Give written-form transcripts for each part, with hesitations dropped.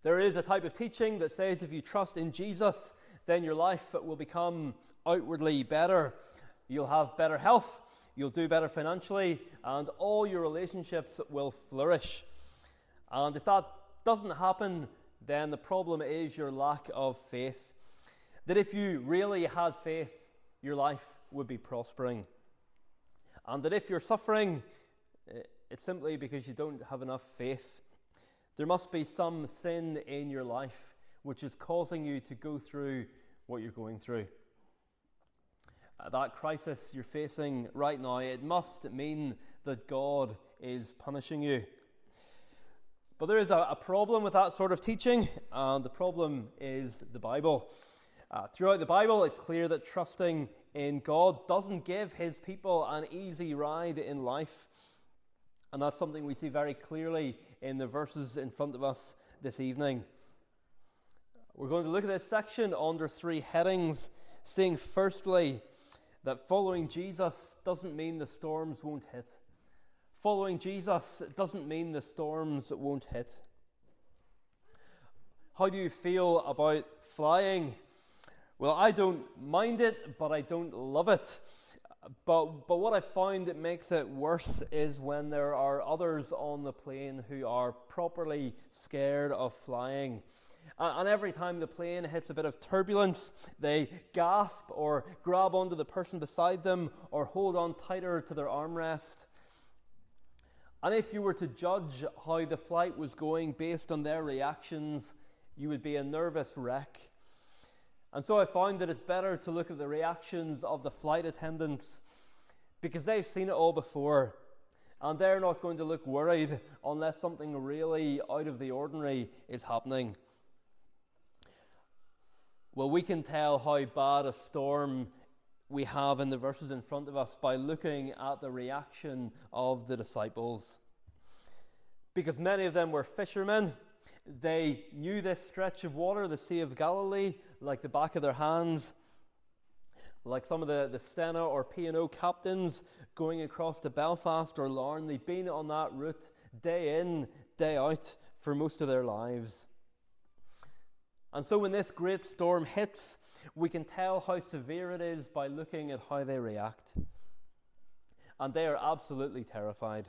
There is a type of teaching that says if you trust in Jesus, then your life will become outwardly better. You'll have better health, you'll do better financially, and all your relationships will flourish. And if that doesn't happen, then the problem is your lack of faith. That if you really had faith, your life would be prospering. And that if you're suffering, it's simply because you don't have enough faith. There must be some sin in your life which is causing you to go through what you're going through. That crisis you're facing right now, it must mean that God is punishing you. But there is a problem with that sort of teaching, and the problem is the Bible. Throughout the Bible, it's clear that trusting in God doesn't give his people an easy ride in life. And that's something we see very clearly in the verses in front of us this evening. We're going to look at this section under three headings, saying firstly that following Jesus doesn't mean the storms won't hit. Following Jesus doesn't mean the storms won't hit. How do you feel about flying? Well, I don't mind it, but I don't love it. But what I find that makes it worse is when there are others on the plane who are properly scared of flying. And every time the plane hits a bit of turbulence, they gasp or grab onto the person beside them or hold on tighter to their armrest. And if you were to judge how the flight was going based on their reactions, you would be a nervous wreck. And so I found that it's better to look at the reactions of the flight attendants because they've seen it all before and they're not going to look worried unless something really out of the ordinary is happening. Well, we can tell how bad a storm we have in the verses in front of us by looking at the reaction of the disciples. Because many of them were fishermen. They knew this stretch of water, the Sea of Galilee, like the back of their hands. Like some of the Stena or P&O captains going across to Belfast or Larne, they've been on that route day in, day out for most of their lives. And so when this great storm hits, we can tell how severe it is by looking at how they react. And they are absolutely terrified.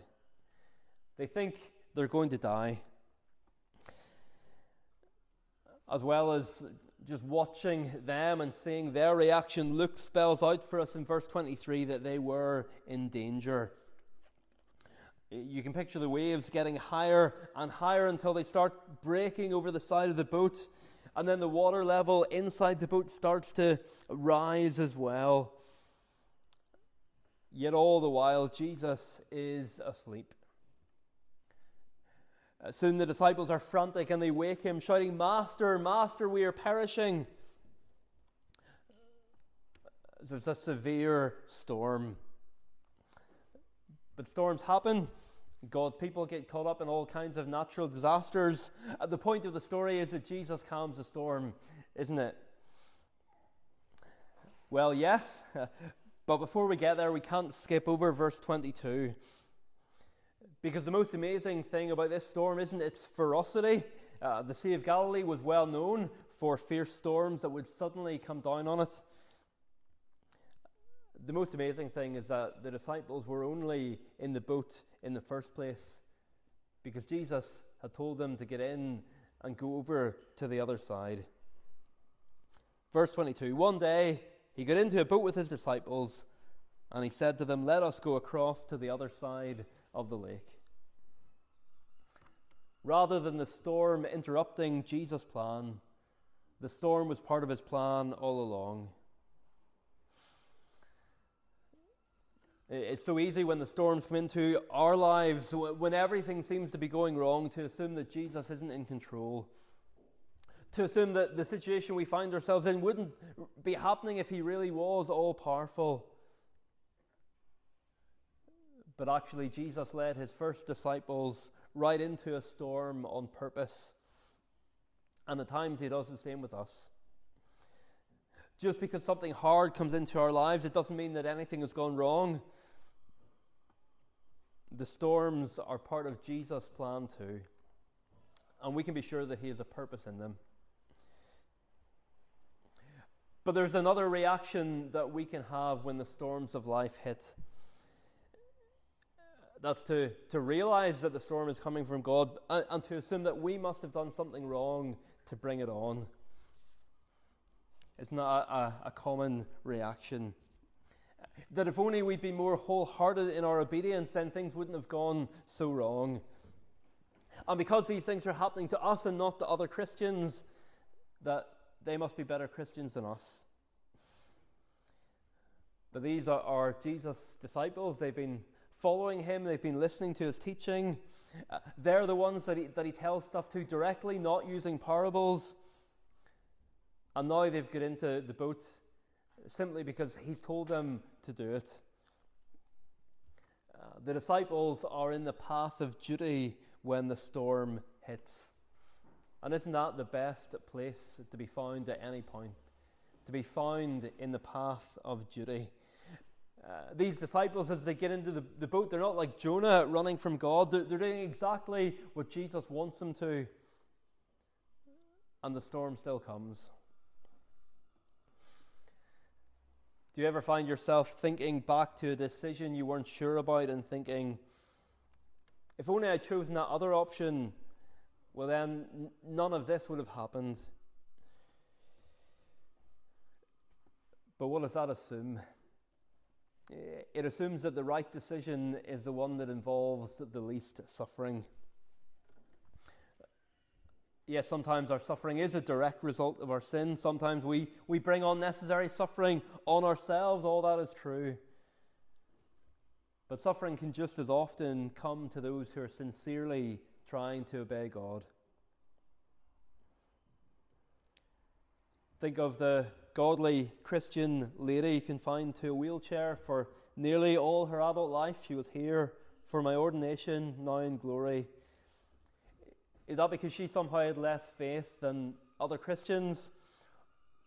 They think they're going to die. As well as just watching them and seeing their reaction, Luke spells out for us in verse 23 that they were in danger. You can picture the waves getting higher and higher until they start breaking over the side of the boat. And then the water level inside the boat starts to rise as well. Yet all the while, Jesus is asleep. Soon the disciples are frantic and they wake him, shouting, "Master, Master, we are perishing." So it's a severe storm. But storms happen. God's people get caught up in all kinds of natural disasters. The point of the story is that Jesus calms the storm, isn't it? Well, yes, but before we get there, we can't skip over verse 22. Because the most amazing thing about this storm isn't its ferocity. The Sea of Galilee was well known for fierce storms that would suddenly come down on it. The most amazing thing is that the disciples were only in the boat in the first place because Jesus had told them to get in and go over to the other side. Verse 22, one day he got into a boat with his disciples and he said to them, "Let us go across to the other side of the lake." Rather than the storm interrupting Jesus' plan, the storm was part of his plan all along. It's so easy when the storms come into our lives, when everything seems to be going wrong, to assume that Jesus isn't in control. To assume that the situation we find ourselves in wouldn't be happening if he really was all-powerful. But actually, Jesus led his first disciples right into a storm on purpose. And at times he does the same with us. Just because something hard comes into our lives, it doesn't mean that anything has gone wrong. The storms are part of Jesus' plan too. and we can be sure that He has a purpose in them. But there's another reaction that we can have when the storms of life hit. That's to realize that the storm is coming from God and to assume that we must have done something wrong to bring it on. It's not a common reaction. That if only we'd been more wholehearted in our obedience, then things wouldn't have gone so wrong. And because these things are happening to us and not to other Christians, that they must be better Christians than us. But these are Jesus' disciples. They've been following Him. They've been listening to His teaching. They're the ones that he tells stuff to directly, not using parables. And now they've got into the boat simply because He's told them to do it. The disciples are in the path of duty when the storm hits. And isn't that the best place to be found at any point? To be found in the path of duty. These disciples, as they get into the boat, they're not like Jonah running from God. They're doing exactly what Jesus wants them to. And the storm still comes. Do you ever find yourself thinking back to a decision you weren't sure about and thinking, if only I'd chosen that other option, well then none of this would have happened. But what does that assume? It assumes that the right decision is the one that involves the least suffering. Yes, sometimes our suffering is a direct result of our sin. Sometimes we bring unnecessary suffering on ourselves. All that is true. But suffering can just as often come to those who are sincerely trying to obey God. Think of the godly Christian lady confined to a wheelchair for nearly all her adult life. She was here for my ordination, now in glory. Is that because she somehow had less faith than other Christians,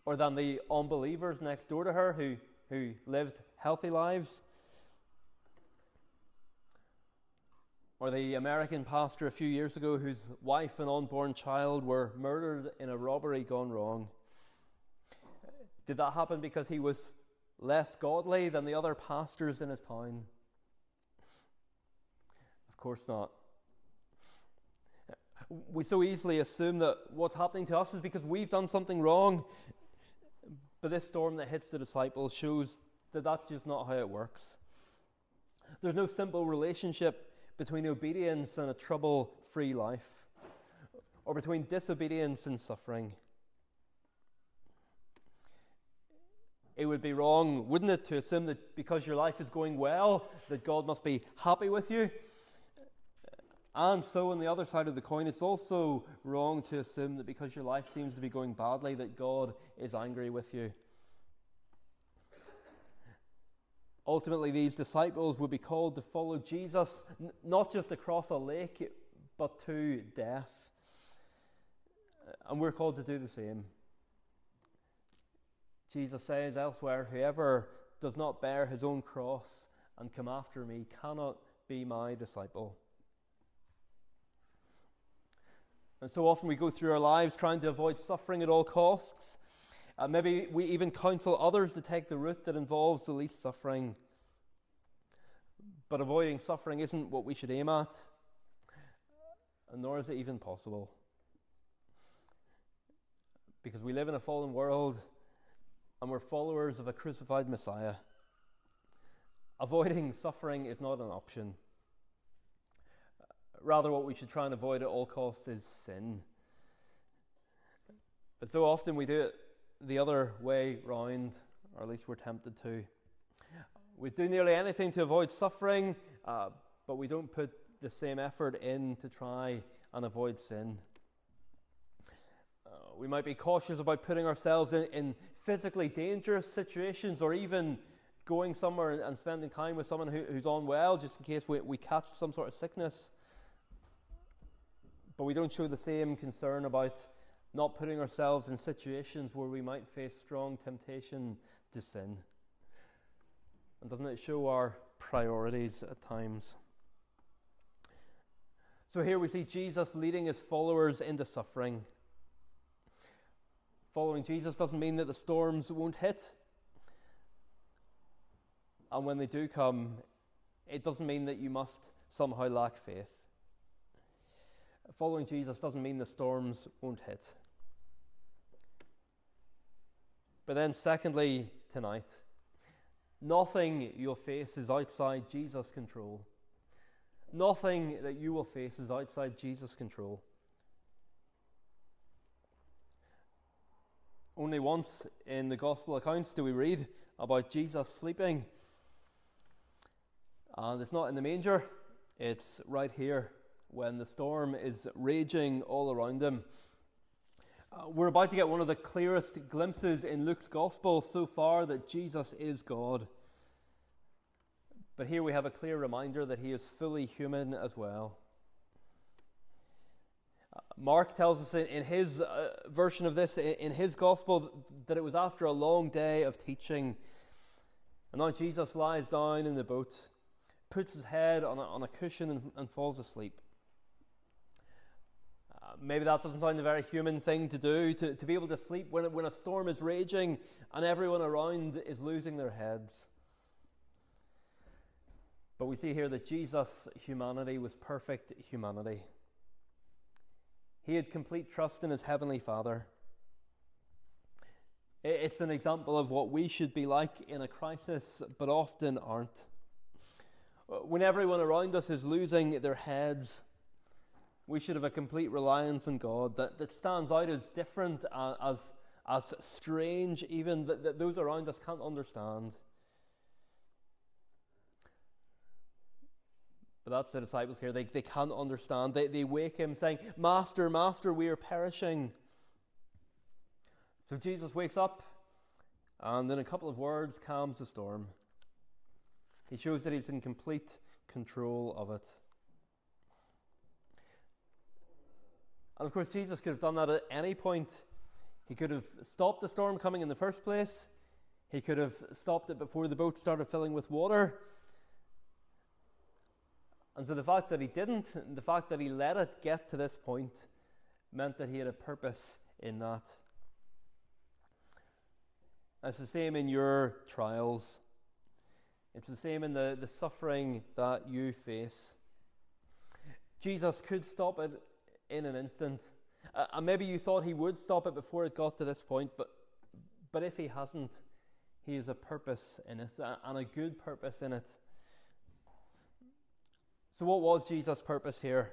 or than the unbelievers next door to her who lived healthy lives? Or the American pastor a few years ago whose wife and unborn child were murdered in a robbery gone wrong? Did that happen because he was less godly than the other pastors in his town? Of course not. We so easily assume that what's happening to us is because we've done something wrong. But this storm that hits the disciples shows that that's just not how it works. There's no simple relationship between obedience and a trouble-free life, or between disobedience and suffering. It would be wrong, wouldn't it, to assume that because your life is going well, that God must be happy with you? And so, on the other side of the coin, it's also wrong to assume that because your life seems to be going badly, that God is angry with you. Ultimately, these disciples would be called to follow Jesus, not just across a lake, but to death. And we're called to do the same. Jesus says elsewhere, whoever does not bear his own cross and come after me cannot be my disciple. And so often we go through our lives trying to avoid suffering at all costs. Maybe we even counsel others to take the route that involves the least suffering. But avoiding suffering isn't what we should aim at, and nor is it even possible. Because we live in a fallen world, and we're followers of a crucified Messiah. Avoiding suffering is not an option. Rather, what we should try and avoid at all costs is sin. But so often we do it the other way round, or at least we're tempted to. We do nearly anything to avoid suffering, but we don't put the same effort in to try and avoid sin. We might be cautious about putting ourselves in physically dangerous situations, or even going somewhere and spending time with someone who's unwell, just in case we catch some sort of sickness. But we don't show the same concern about not putting ourselves in situations where we might face strong temptation to sin. And doesn't it show our priorities at times? So here we see Jesus leading his followers into suffering. Following Jesus doesn't mean that the storms won't hit. And when they do come, it doesn't mean that you must somehow lack faith. Following Jesus doesn't mean the storms won't hit. But then secondly, tonight, nothing you'll face is outside Jesus' control. Nothing that you will face is outside Jesus' control. Only once in the Gospel accounts do we read about Jesus sleeping. And it's not in the manger, it's right here when the storm is raging all around him. We're about to get one of the clearest glimpses in Luke's Gospel so far that Jesus is God. But here we have a clear reminder that he is fully human as well. Mark tells us in his version of this, in his Gospel, that it was after a long day of teaching. And now Jesus lies down in the boat, puts his head on a cushion and falls asleep. Maybe that doesn't sound a very human thing to do, to be able to sleep when a storm is raging and everyone around is losing their heads. But we see here that Jesus' humanity was perfect humanity. He had complete trust in his heavenly Father. It's an example of what we should be like in a crisis, but often aren't. When everyone around us is losing their heads, we should have a complete reliance on God that stands out as different, as strange, even that those around us can't understand. But that's the disciples here. They can't understand. They wake him saying, "Master, Master, we are perishing." So Jesus wakes up and in a couple of words calms the storm. He shows that he's in complete control of it. And of course, Jesus could have done that at any point. He could have stopped the storm coming in the first place. He could have stopped it before the boat started filling with water. And so the fact that he didn't, the fact that he let it get to this point, meant that he had a purpose in that. It's the same in your trials. It's the same in the suffering that you face. Jesus could stop it in an instant. And maybe you thought he would stop it before it got to this point, but if he hasn't, he has a purpose in it, and a good purpose in it. So what was Jesus' purpose here?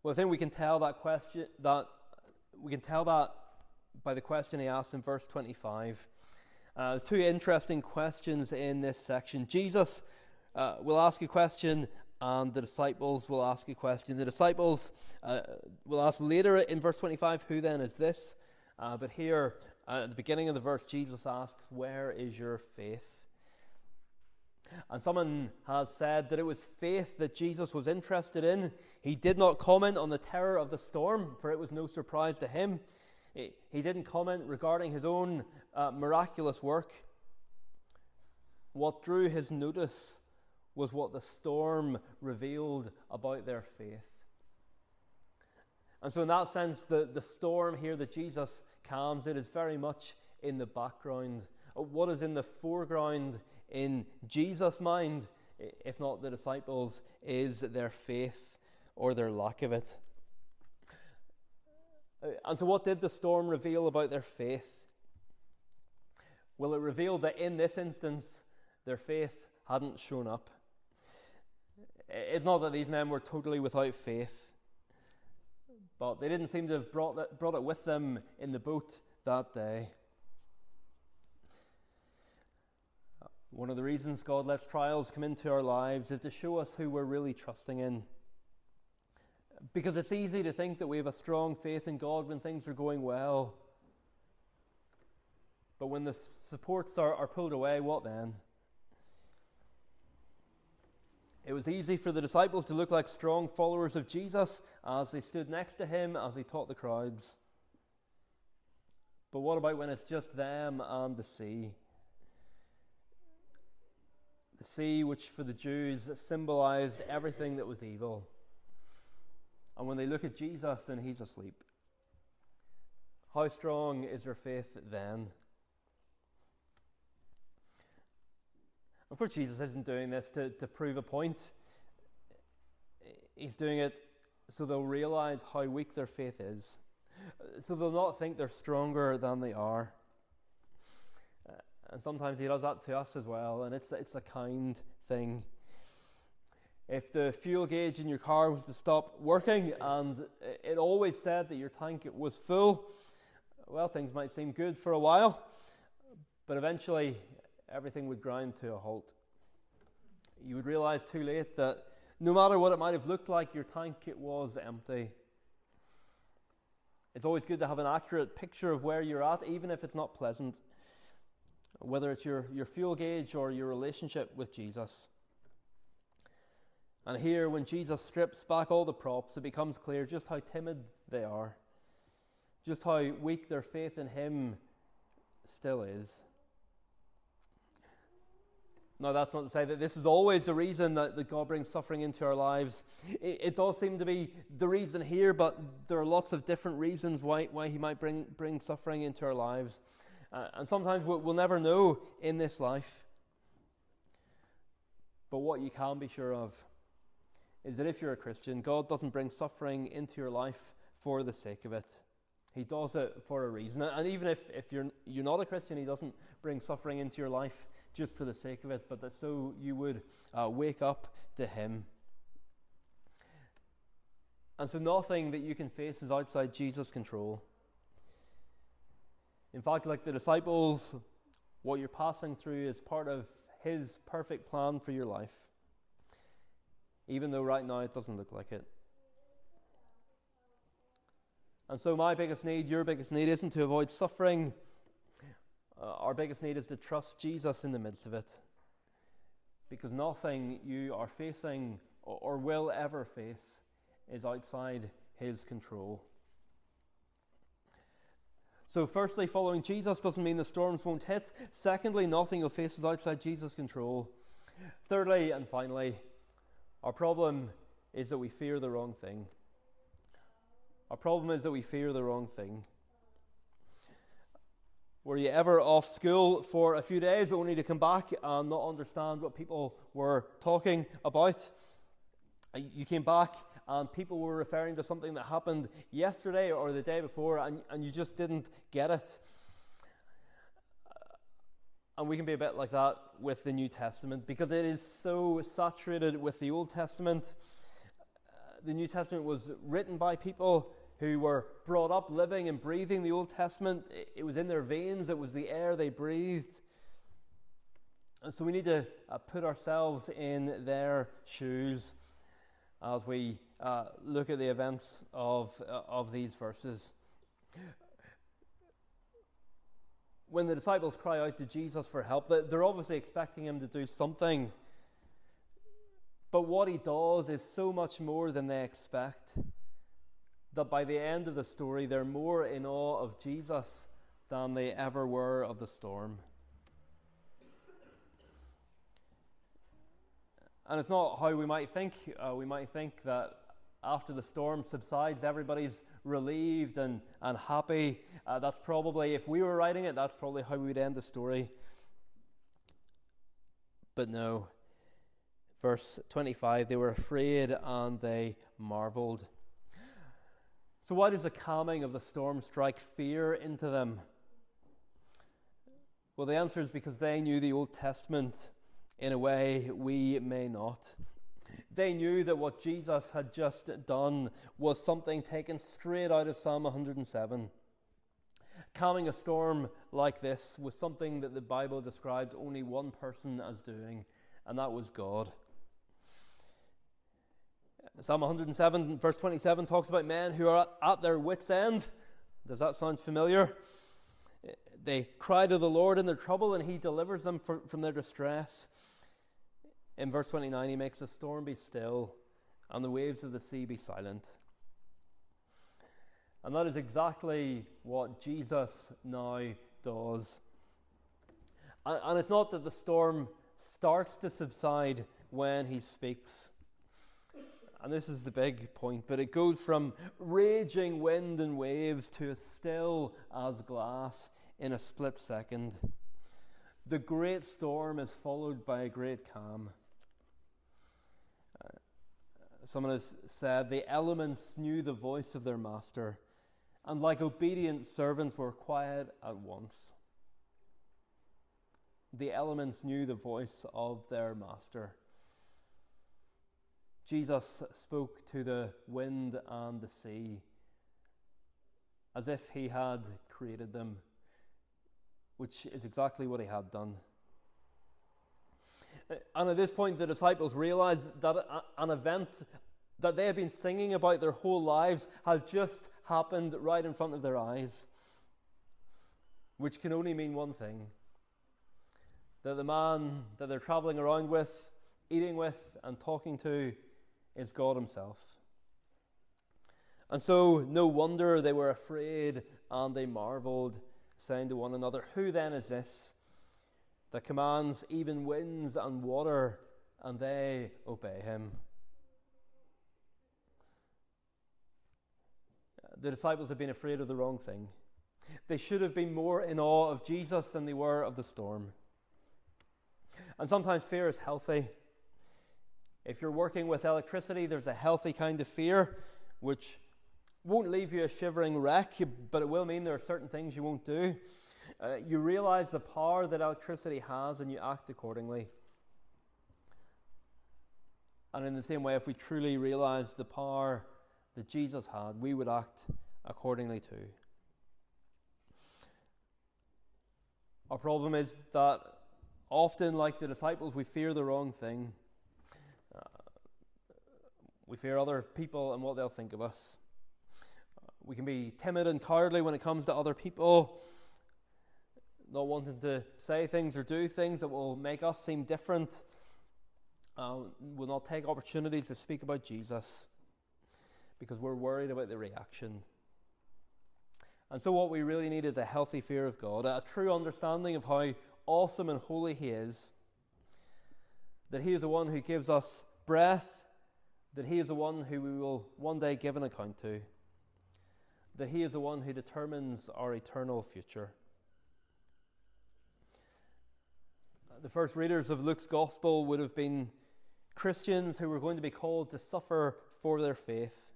Well, I think we can tell that by the question he asked in verse 25. Two interesting questions in this section. Jesus will ask a question, and the disciples will ask a question. The disciples will ask later in verse 25, "Who then is this?" But here, at the beginning of the verse, Jesus asks, "Where is your faith?" And someone has said that it was faith that Jesus was interested in. He did not comment on the terror of the storm, for it was no surprise to him. He didn't comment regarding his own miraculous work. What drew his notice was what the storm revealed about their faith. And so in that sense, the storm here that Jesus calms, it is very much in the background. What is in the foreground in Jesus' mind, if not the disciples, is their faith or their lack of it. And so what did the storm reveal about their faith? Well, it revealed that in this instance, their faith hadn't shown up. It's not that these men were totally without faith, but they didn't seem to have brought it with them in the boat that day. One of the reasons God lets trials come into our lives is to show us who we're really trusting in. Because it's easy to think that we have a strong faith in God when things are going well. But when the supports are pulled away, what then? It was easy for the disciples to look like strong followers of Jesus as they stood next to him, as he taught the crowds. But what about when it's just them and the sea? The sea, which for the Jews symbolized everything that was evil. And when they look at Jesus and he's asleep, how strong is their faith then? Of course, Jesus isn't doing this to prove a point. He's doing it so they'll realize how weak their faith is. So they'll not think they're stronger than they are. And sometimes he does that to us as well, and it's a kind thing. If the fuel gauge in your car was to stop working and it always said that your tank was full, well, things might seem good for a while, but eventually everything would grind to a halt. You would realize too late that no matter what it might have looked like, your tank was empty. It's always good to have an accurate picture of where you're at, even if it's not pleasant, whether it's your fuel gauge or your relationship with Jesus. And here, when Jesus strips back all the props, it becomes clear just how timid they are, just how weak their faith in him still is. Now, that's not to say that this is always the reason that God brings suffering into our lives. It does seem to be the reason here, but there are lots of different reasons why he might bring suffering into our lives. And sometimes we'll never know in this life. But what you can be sure of is that if you're a Christian, God doesn't bring suffering into your life for the sake of it. He does it for a reason. And even if you're not a Christian, he doesn't bring suffering into your life just for the sake of it, but that so you would wake up to him. And so nothing that you can face is outside Jesus' control. In fact, like the disciples, what you're passing through is part of his perfect plan for your life, even though right now it doesn't look like it. And so my biggest need, your biggest need, isn't to avoid suffering. Our biggest need is to trust Jesus in the midst of it, because nothing you are facing or will ever face is outside his control. So firstly, following Jesus doesn't mean the storms won't hit. Secondly, nothing you'll face is outside Jesus' control. Thirdly, and finally, our problem is that we fear the wrong thing. Our problem is that we fear the wrong thing. Were you ever off school for a few days only to come back and not understand what people were talking about? You came back and people were referring to something that happened yesterday or the day before, and you just didn't get it. And we can be a bit like that with the New Testament, because it is so saturated with the Old Testament. The New Testament was written by people who were brought up living and breathing the Old Testament. It was in their veins. It was the air they breathed. And so we need to put ourselves in their shoes as we look at the events of these verses. When the disciples cry out to Jesus for help, they're obviously expecting him to do something. But what he does is so much more than they expect, that by the end of the story, they're more in awe of Jesus than they ever were of the storm. And it's not how we might think. We might think that after the storm subsides, everybody's relieved and happy. That's probably, if we were writing it, that's probably how we would end the story. But no. Verse 25, they were afraid and they marveled. So why does the calming of the storm strike fear into them? Well, the answer is because they knew the Old Testament in a way we may not. They knew that what Jesus had just done was something taken straight out of Psalm 107. Calming a storm like this was something that the Bible described only one person as doing, and that was God. Psalm 107, verse 27, talks about men who are at their wits' end. Does that sound familiar? They cry to the Lord in their trouble, and he delivers them from their distress. In verse 29, he makes the storm be still, and the waves of the sea be silent. And that is exactly what Jesus now does. And it's not that the storm starts to subside when he speaks. And this is the big point, but it goes from raging wind and waves to as still as glass in a split second. The great storm is followed by a great calm. Someone has said, the elements knew the voice of their master, and like obedient servants were quiet at once. The elements knew the voice of their master. Jesus spoke to the wind and the sea as if he had created them, which is exactly what he had done. And at this point, the disciples realized that an event that they had been singing about their whole lives had just happened right in front of their eyes, which can only mean one thing: that the man that they're traveling around with, eating with, and talking to is God himself. And so, no wonder they were afraid and they marveled, saying to one another, "Who then is this that commands even winds and water, and they obey him?" The disciples had been afraid of the wrong thing. They should have been more in awe of Jesus than they were of the storm. And sometimes fear is healthy. If you're working with electricity, there's a healthy kind of fear which won't leave you a shivering wreck, but it will mean there are certain things you won't do. You realize the power that electricity has and you act accordingly. And in the same way, if we truly realize the power that Jesus had, we would act accordingly too. Our problem is that often, like the disciples, we fear the wrong thing. We fear other people and what they'll think of us. We can be timid and cowardly when it comes to other people, not wanting to say things or do things that will make us seem different. Will not take opportunities to speak about Jesus because we're worried about the reaction. And so what we really need is a healthy fear of God, a true understanding of how awesome and holy he is, that he is the one who gives us breath, that he is the one who we will one day give an account to, that he is the one who determines our eternal future. The first readers of Luke's Gospel would have been Christians who were going to be called to suffer for their faith.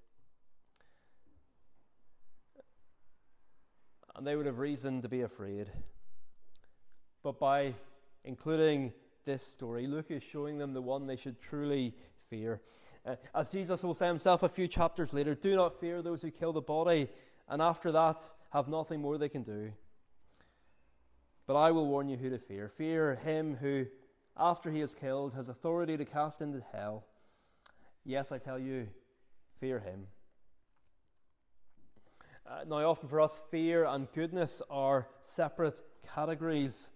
And they would have reason to be afraid. But by including this story, Luke is showing them the one they should truly fear. As Jesus will say himself a few chapters later, "Do not fear those who kill the body, and after that have nothing more they can do. But I will warn you who to fear. Fear him who, after he is killed, has authority to cast into hell. Yes, I tell you, fear him." Now, often for us, fear and goodness are separate categories.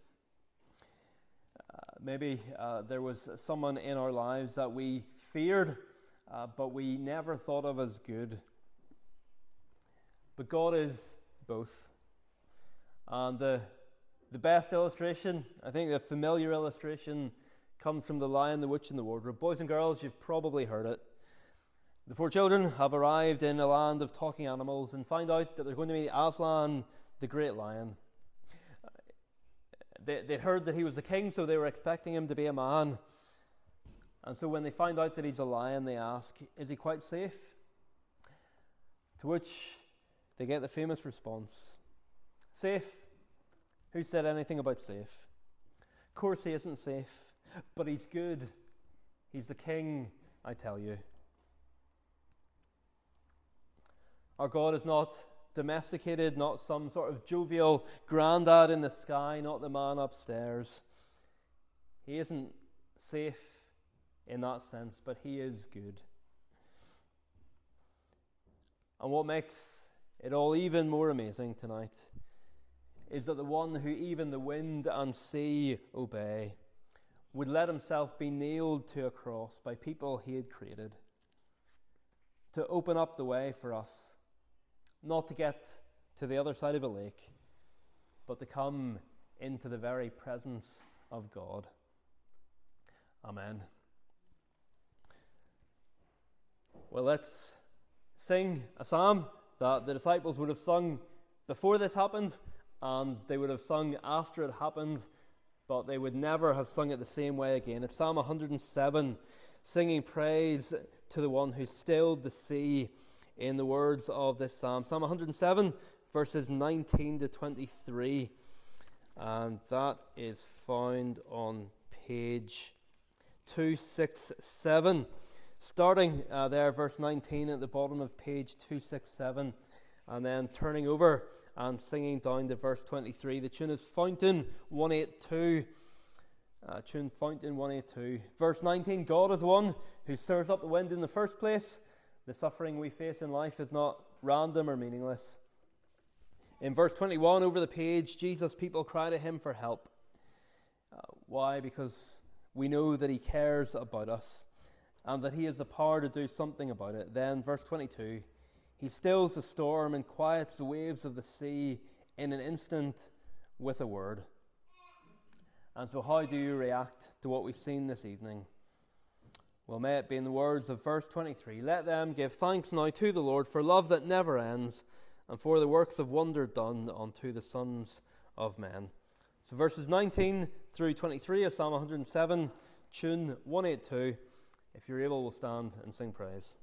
Maybe there was someone in our lives that we feared, but we never thought of as good. But God is both. And the best illustration, I think the familiar illustration, comes from The Lion, the Witch, and the Wardrobe. Boys and girls, you've probably heard it. The four children have arrived in a land of talking animals and find out that they're going to meet Aslan, the great lion. They'd heard that he was the king, so they were expecting him to be a man. And so when they find out that he's a lion, they ask, "Is he quite safe?" To which they get the famous response, "Safe? Who said anything about safe? Of course he isn't safe, but he's good. He's the king, I tell you." Our God is not domesticated, not some sort of jovial granddad in the sky, not the man upstairs. He isn't safe in that sense, but he is good. And what makes it all even more amazing tonight is that the one who even the wind and sea obey would let himself be nailed to a cross by people he had created to open up the way for us, not to get to the other side of a lake, but to come into the very presence of God. Amen. Well, let's sing a psalm that the disciples would have sung before this happened, and they would have sung after it happened, but they would never have sung it the same way again. It's Psalm 107, singing praise to the one who stilled the sea, in the words of this psalm. Psalm 107, verses 19 to 23, and that is found on page 267. Starting there, verse 19 at the bottom of page 267, and then turning over and singing down to verse 23. The tune is Fountain 182. Tune Fountain 182. Verse 19, God is one who stirs up the wind in the first place. The suffering we face in life is not random or meaningless. In verse 21 over the page, Jesus' people cry to him for help. Why? Because we know that he cares about us, and that he has the power to do something about it. Then, verse 22, he stills the storm and quiets the waves of the sea in an instant with a word. And so how do you react to what we've seen this evening? Well, may it be in the words of verse 23, let them give thanks now to the Lord for love that never ends, and for the works of wonder done unto the sons of men. So verses 19 through 23 of Psalm 107, tune 182. If you're able, we'll stand and sing praise.